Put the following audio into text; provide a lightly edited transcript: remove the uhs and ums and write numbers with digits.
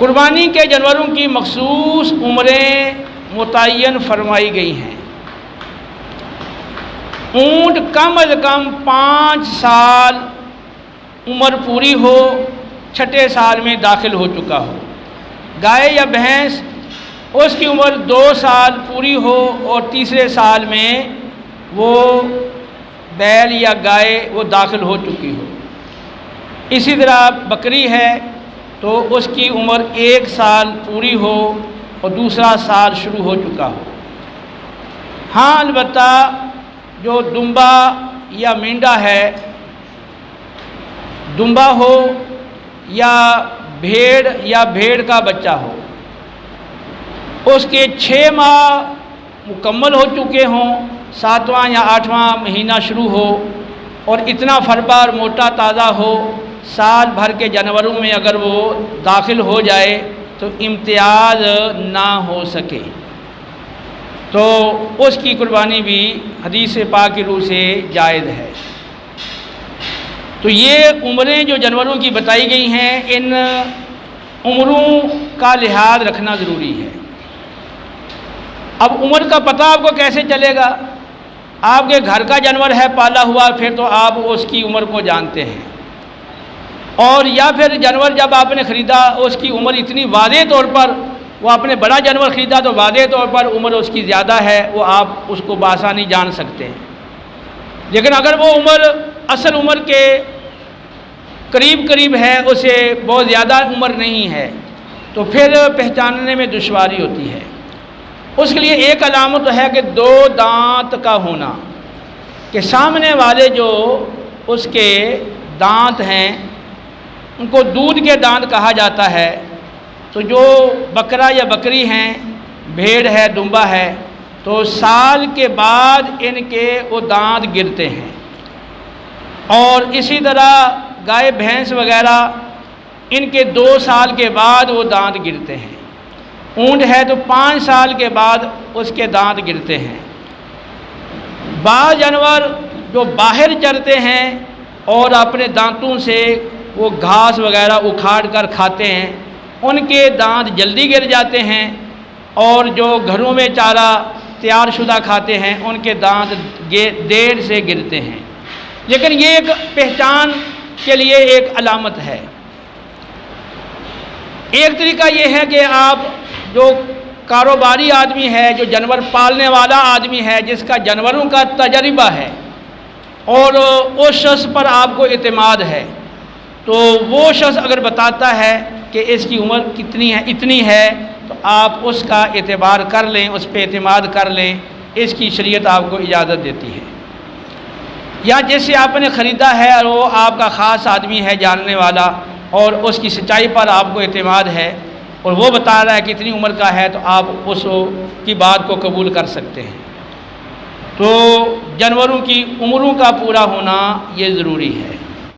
قربانی کے جانوروں کی مخصوص عمریں متعین فرمائی گئی ہیں۔ اونٹ کم از کم 5 سال عمر پوری ہو، 6 سال میں داخل ہو چکا ہو۔ گائے یا بھینس اس کی عمر 2 سال پوری ہو اور 3 سال میں وہ بیل یا گائے وہ داخل ہو چکی ہو۔ اسی طرح بکری ہے تو اس کی عمر 1 سال پوری ہو اور دوسرا سال شروع ہو چکا ہو۔ ہاں البتہ جو دمبا یا مینڈا ہے، دمبا ہو یا بھیڑ کا بچہ ہو، اس کے 6 ماہ مکمل ہو چکے ہوں، 7واں یا 8واں مہینہ شروع ہو اور اتنا فربا اور موٹا تازہ ہو، سال بھر کے جانوروں میں اگر وہ داخل ہو جائے تو امتیاز نہ ہو سکے تو اس کی قربانی بھی حدیث پاک کی روح سے جائز ہے۔ تو یہ عمریں جو جانوروں کی بتائی گئی ہیں، ان عمروں کا لحاظ رکھنا ضروری ہے۔ اب عمر کا پتہ آپ کو کیسے چلے گا؟ آپ کے گھر کا جانور ہے پالا ہوا، پھر تو آپ اس کی عمر کو جانتے ہیں، اور یا پھر جانور جب آپ نے خریدا اس کی عمر اتنی واضح طور پر، وہ آپ نے بڑا جانور خریدا تو واضح طور پر عمر اس کی زیادہ ہے، وہ آپ اس کو بآسانی جان سکتے ہیں۔ لیکن اگر وہ عمر اصل عمر کے قریب ہے، اسے بہت زیادہ عمر نہیں ہے، تو پھر پہچاننے میں دشواری ہوتی ہے۔ اس کے لیے ایک علامت ہے کہ 2 دانت کا ہونا، کہ سامنے والے جو اس کے دانت ہیں ان کو دودھ کے دانت کہا جاتا ہے۔ تو جو بکرا یا بکری ہیں، بھیڑ ہے، دمبا ہے، تو سال کے بعد ان کے وہ دانت گرتے ہیں، اور اسی طرح گائے بھینس وغیرہ ان کے 2 سال کے بعد وہ دانت گرتے ہیں۔ اونٹ ہے تو 5 سال کے بعد اس کے دانت گرتے ہیں۔ بعض جانور جو باہر چرتے ہیں اور اپنے دانتوں سے وہ گھاس وغیرہ اکھاڑ کر کھاتے ہیں، ان کے دانت جلدی گر جاتے ہیں، اور جو گھروں میں چارہ تیار شدہ کھاتے ہیں ان کے دانت دیر سے گرتے ہیں۔ لیکن یہ ایک پہچان کے لیے ایک علامت ہے۔ ایک طریقہ یہ ہے کہ آپ جو کاروباری آدمی ہے، جو جانور پالنے والا آدمی ہے، جس کا جانوروں کا تجربہ ہے اور اس شخص پر آپ کو اعتماد ہے، تو وہ شخص اگر بتاتا ہے کہ اس کی عمر کتنی ہے، اتنی ہے، تو آپ اس کا اعتبار کر لیں، اس پہ اعتماد کر لیں، اس کی شریعت آپ کو اجازت دیتی ہے۔ یا جس سے آپ نے خریدا ہے اور وہ آپ کا خاص آدمی ہے جاننے والا، اور اس کی سچائی پر آپ کو اعتماد ہے اور وہ بتا رہا ہے کہ اتنی عمر کا ہے، تو آپ اس کی بات کو قبول کر سکتے ہیں۔ تو جانوروں کی عمروں کا پورا ہونا یہ ضروری ہے۔